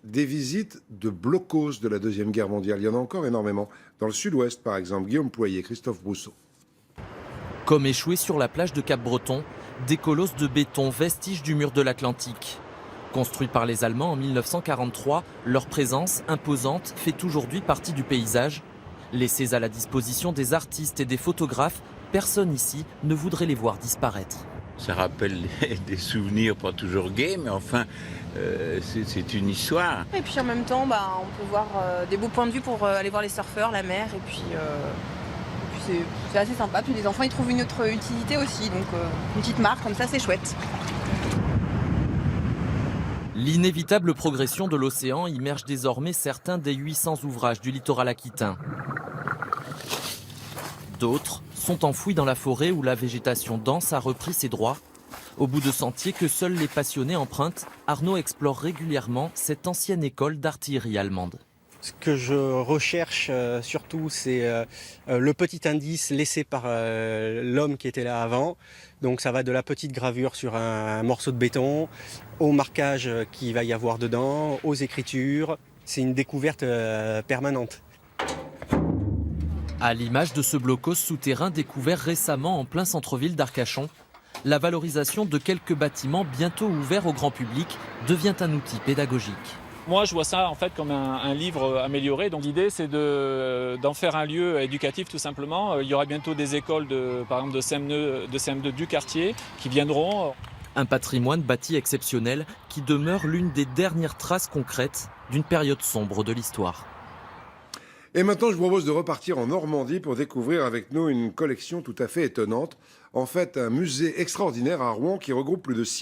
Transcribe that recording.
des visites de blocos de la Deuxième Guerre mondiale. Il y en a encore énormément. Dans le sud-ouest, par exemple, Guillaume Poyer, Christophe Brousseau. Comme échoués sur la plage de Cap-Breton, des colosses de béton, vestiges du mur de l'Atlantique. Construits par les Allemands en 1943, leur présence imposante fait aujourd'hui partie du paysage. Laissés à la disposition des artistes et des photographes, personne ici ne voudrait les voir disparaître. Ça rappelle des souvenirs pas toujours gays, mais enfin, c'est une histoire. Et puis en même temps, on peut voir des beaux points de vue pour aller voir les surfeurs, la mer, et puis c'est assez sympa. Puis les enfants, ils trouvent une autre utilité aussi, donc une petite marque comme ça, c'est chouette. L'inévitable progression de l'océan immerge désormais certains des 800 ouvrages du littoral aquitain. D'autres sont enfouis dans la forêt où la végétation dense a repris ses droits. Au bout de sentiers que seuls les passionnés empruntent, Arnaud explore régulièrement cette ancienne école d'artillerie allemande. Ce que je recherche surtout, c'est le petit indice laissé par l'homme qui était là avant. Donc ça va de la petite gravure sur un morceau de béton, au marquage qu'il va y avoir dedans, aux écritures. C'est une découverte permanente. À l'image de ce blocos souterrain découvert récemment en plein centre-ville d'Arcachon, la valorisation de quelques bâtiments bientôt ouverts au grand public devient un outil pédagogique. Moi, je vois ça en fait comme un livre amélioré. Donc l'idée, c'est d'en faire un lieu éducatif tout simplement. Il y aura bientôt des écoles, par exemple de CM2 du quartier qui viendront. Un patrimoine bâti exceptionnel qui demeure l'une des dernières traces concrètes d'une période sombre de l'histoire. Et maintenant, je vous propose de repartir en Normandie pour découvrir avec nous une collection tout à fait étonnante. En fait, un musée extraordinaire à Rouen qui regroupe plus de 6